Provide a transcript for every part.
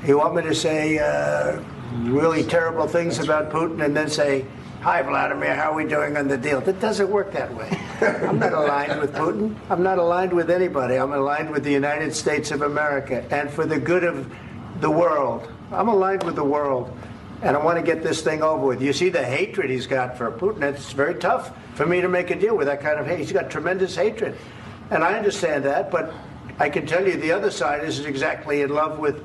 You want me to say really terrible things about Putin and then say, "Hi, Vladimir, how are we doing on the deal?" That doesn't work that way. I'm not aligned with Putin. I'm not aligned with anybody. I'm aligned with the United States of America. And for the good of the world, I'm aligned with the world. And I want to get this thing over with. You see the hatred he's got for Putin. It's very tough for me to make a deal with that kind of hate. He's got tremendous hatred. And I understand that, but I can tell you the other side isn't exactly in love with,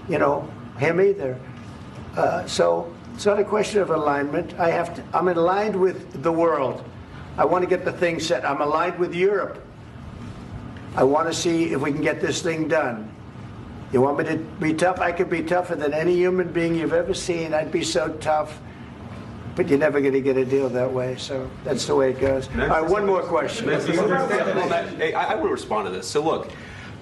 him either. So it's not a question of alignment. I'm aligned with the world. I want to get the thing set. I'm aligned with Europe. I want to see if we can get this thing done. You want me to be tough? I could be tougher than any human being you've ever seen. I'd be so tough. But you're never going to get a deal that way. So that's the way it goes. All right, one more question. Hey, I want to respond to this. So look,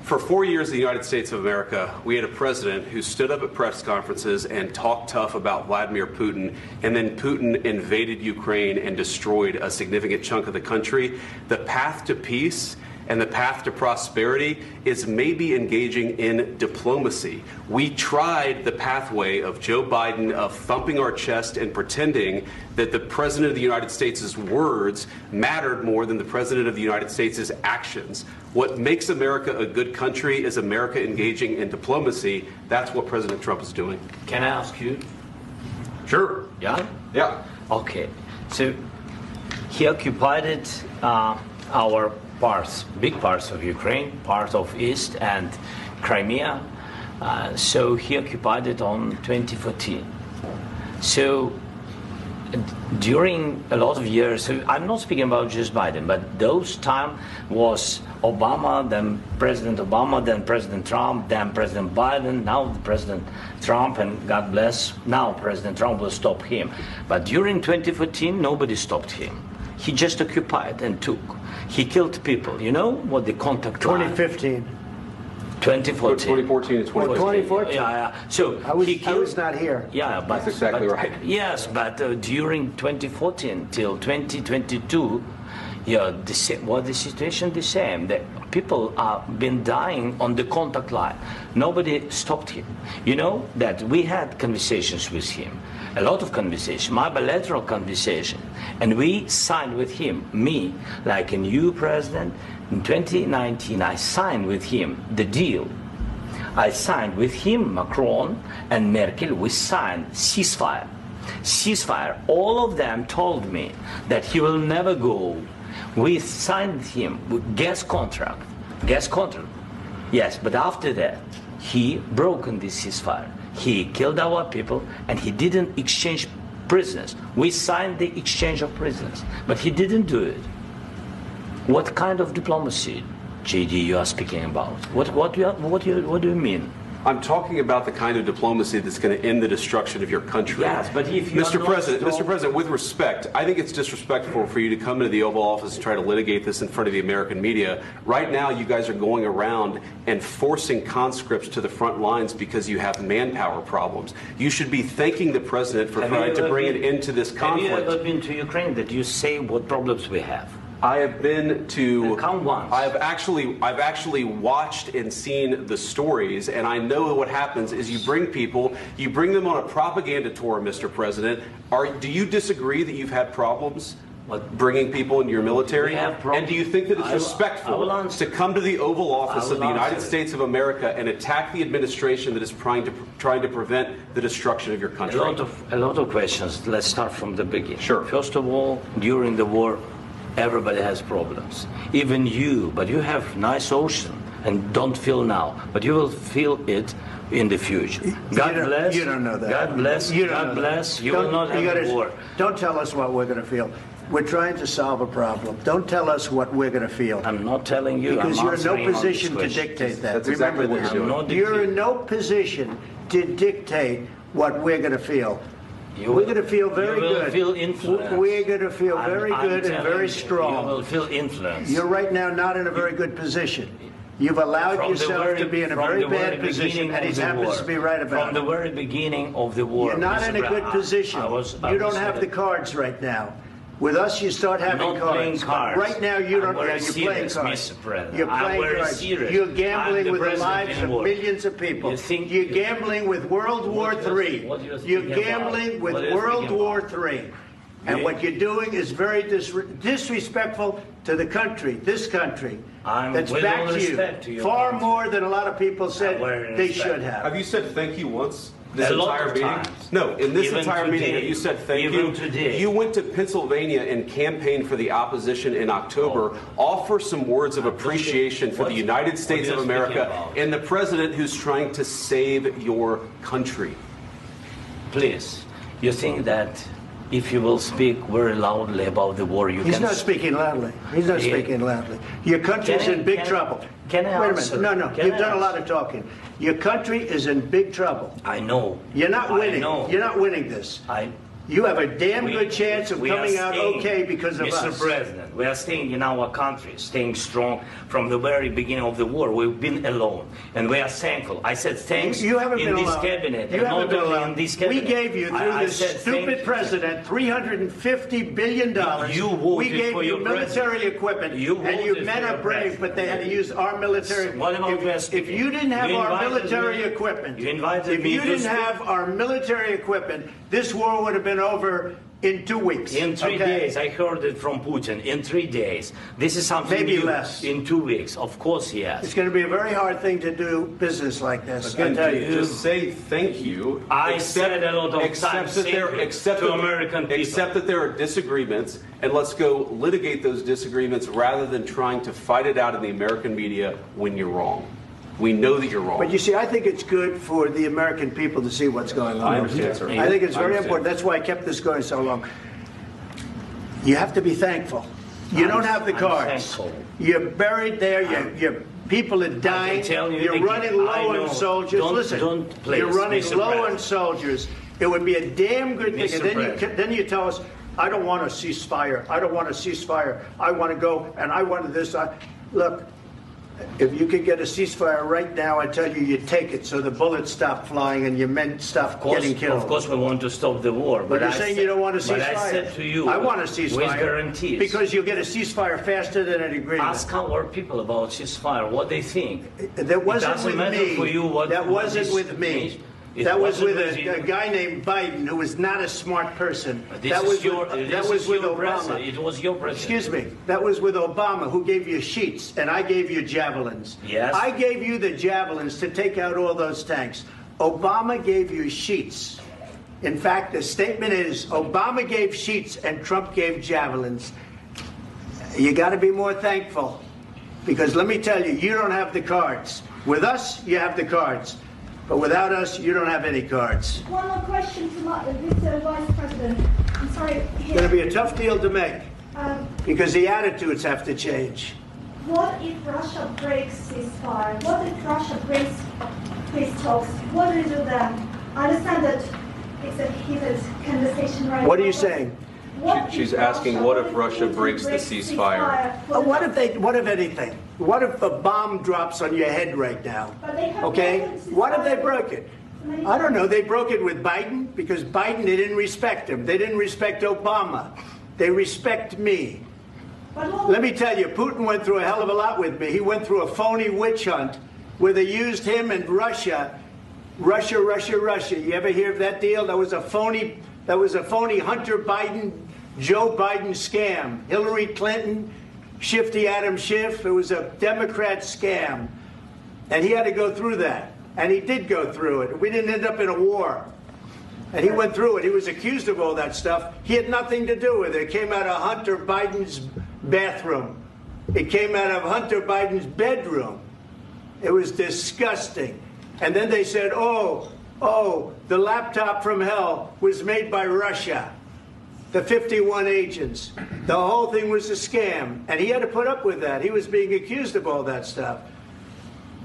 for 4 years in the United States of America, we had a president who stood up at press conferences and talked tough about Vladimir Putin, and then Putin invaded Ukraine and destroyed a significant chunk of the country. The path to peace and the path to prosperity is maybe engaging in diplomacy. We tried the pathway of Joe Biden of thumping our chest and pretending that the President of the United States' words mattered more than the President of the United States' actions. What makes America a good country is America engaging in diplomacy. That's what President Trump is doing. Can I ask you? Sure. Yeah? Yeah. Okay. So he occupied our parts, big parts of Ukraine, part of East and Crimea. So he occupied it on 2014. So during a lot of years, so I'm not speaking about just Biden, but those time was Obama, then President Obama, then President Trump, then President Biden, now President Trump, and God bless, now President Trump will stop him. But during 2014, nobody stopped him. He just occupied and took. He killed people. You know what the contact line? 2015. 2014. 2014 and 2014. 2014. Yeah. So I was not here. Yeah, but that's exactly right. Yes, but during 2014 till 2022, the situation the same. The people have been dying on the contact line. Nobody stopped him. You know that we had conversations with him. A lot of conversation, my bilateral conversation, and we signed with him, me, like a new president. In 2019, I signed with him the deal. I signed with him, Macron and Merkel, we signed ceasefire. Ceasefire, all of them told me that he will never go. We signed with him with gas contract, yes, but after that, he broken this ceasefire. He killed our people, and he didn't exchange prisoners. We signed the exchange of prisoners, but he didn't do it. What kind of diplomacy, JD, you are speaking about? What do you mean? I'm talking about the kind of diplomacy that's going to end the destruction of your country. Yes, but if you Mr. President, with respect, I think it's disrespectful for you to come into the Oval Office and try to litigate this in front of the American media. Right now, you guys are going around and forcing conscripts to the front lines because you have manpower problems. You should be thanking the President for trying to bring it into this conflict. Have you ever been to Ukraine that you say what problems we have? I have been to. Count once. I've actually watched and seen the stories, and I know what happens is you bring them on a propaganda tour, Mr. President. Do you disagree that you've had problems bringing people into your military? And do you think that it's respectful to come to the Oval Office of the United States of America and attack the administration that is trying to prevent the destruction of your country? A lot of questions. Let's start from the beginning. Sure. First of all, during the war, everybody has problems, even you, but you have nice ocean and don't feel now, but you will feel it in the future. God bless. You don't know that. God bless. God bless. You will not have a war. Don't tell us what we're going to feel. We're trying to solve a problem. Don't tell us what we're going to feel. I'm not telling you. Because you're in no position to dictate that. That's exactly what you're doing. You're in no position to dictate what we're going to feel. We're going to feel very good. Feel influence. We're going to feel very good and very strong. You will feel influence. You're right now not in a very good position. You've allowed yourself to be in a very bad position, and he happens to be right about it. From the very beginning of the war. You're not in a good position. You don't have the cards right now. With us, you start having Not playing cards. cards. Right now, you don't. I'm very You're playing serious, cards. Mr. President. You're I'm playing very cards. serious. You're I'm gambling the with the president lives in of war. millions of people. You think- You're gambling with World War III. what you're You're thinking gambling about? with What you're World thinking War about? III. And what you're doing is very disrespectful to the country, this country, I'm that's with all backed respect to you your far country. more than a lot of people said very they respect. should have. Have you said thank you once? This A lot entire of meeting? times. No, in this Even entire meeting, today. have you said thank Even you? today. You went to Pennsylvania and campaigned for the opposition in October. Offer some words of appreciation for the United States what of are you speaking America about? and the president who's trying to save your country. Please, you think that if you will speak very loudly about the war, you He's can... not speaking loudly. He's not Yeah. speaking loudly. Your country's Can I- in big can- trouble. can I Wait a answer? minute. No, Can you've I done a lot answer? of talking. Your country is in big trouble. I know. You're not winning. I know. You're not winning this. You have a damn good chance of we are coming out staying, okay because of Mr. us. President, we are staying in our country, staying strong from the very beginning of the war. We've been alone, and we are thankful. I said thanks You haven't in been this alone. cabinet, You and haven't not been only alone. in this We cabinet. gave you, through I this said stupid thank- president, $350 billion. You voted we gave for you your military president. equipment, You and you voted men for are your brave, president. but they had to use our military. What about if you didn't have You our invited military me- equipment, you invited if me you to didn't speak- have our military equipment, this war would have been over in 2 weeks. In 3 okay? days, I heard it from Putin. In 3 days, this is something Maybe new. less. In 2 weeks, of course, yes. It's going to be a very hard thing to do business like this. I Again, tell you. just say thank you. I said a lot of times that there, thank you accept to that- American people. Accept that there are disagreements, and let's go litigate those disagreements rather than trying to fight it out in the American media when you're wrong. We know that you're wrong. But you see, I think it's good for the American people to see what's going on. I understand, sir. I think it's I very understand. important. That's why I kept this going so long. You have to be thankful. You don't have the I'm cards. thankful. You're buried there. Your people are dying. tell you You're again, running I low know. on soldiers. Don't- Listen, don't please, you're running Mr. low on President. soldiers. It would be a damn good thing. Mr. And then President. then you tell us, I don't want a ceasefire. I don't want a ceasefire. I want to go, and I want this. Look, if you could get a ceasefire right now, I tell you, you'd take it so the bullets stop flying and your men stop getting killed. Of course, we want to stop the war. But you're I saying said- you don't want a ceasefire. But I said to you, I want a ceasefire. with guarantees. Because you'll get a ceasefire faster than an agreement. Ask our people about ceasefire, what they think. That wasn't doesn't with matter me. for you what- that what wasn't this with me. means. It That was wasn't with with a you. guy named Biden who was not a smart person. This That is was your, with, this that was is with your Obama. president. It was your president. Excuse me. That was with Obama, who gave you sheets, and I gave you javelins. Yes. I gave you the javelins to take out all those tanks. Obama gave you sheets. In fact, the statement is Obama gave sheets and Trump gave javelins. You got to be more thankful, because let me tell you, you don't have the cards. With us, you have the cards. But without us, you don't have any cards. One more question to Mr. Vice President. I'm sorry. It's going to be a tough deal to make, Um, because the attitudes have to change. what if Russia breaks ceasefire? What if Russia breaks peace talks? What do you do then? I understand that it's a heated conversation right now. What are you saying? What She's if asking, Russia- what if Russia Putin breaks the ceasefire? What if anything? What if a bomb drops on your head right now? But they have Okay? broken ceasefire. What if they broke it? I don't know. They broke it with Biden, because Biden, they didn't respect him. They didn't respect Obama. They respect me. But what- Let me tell you, Putin went through a hell of a lot with me. He went through a phony witch hunt where they used him and Russia. Russia. You ever hear of that deal? That was a phony Hunter Biden, Joe Biden scam. Hillary Clinton, Shifty Adam Schiff. It was a Democrat scam. And he had to go through that. And he did go through it. We didn't end up in a war. And he went through it. He was accused of all that stuff. He had nothing to do with it. It came out of Hunter Biden's bathroom. It came out of Hunter Biden's bedroom. It was disgusting. And then they said, oh, the laptop from hell was made by Russia. The 51 agents. The whole thing was a scam. And he had to put up with that. He was being accused of all that stuff.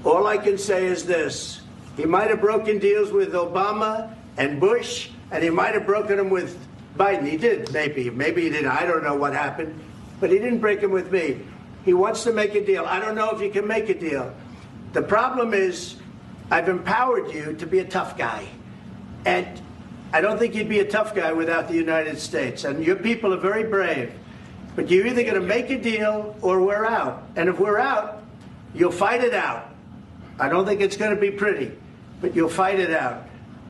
All I can say is this. He might have broken deals with Obama and Bush, and he might have broken them with Biden. He did, maybe. Maybe he didn't. I don't know what happened. But he didn't break them with me. He wants to make a deal. I don't know if you can make a deal. The problem is, I've empowered you to be a tough guy. And I don't think you'd be a tough guy without the United States. And your people are very brave. But you're either going to make a deal or we're out. And if we're out, you'll fight it out. I don't think it's going to be pretty, but you'll fight it out.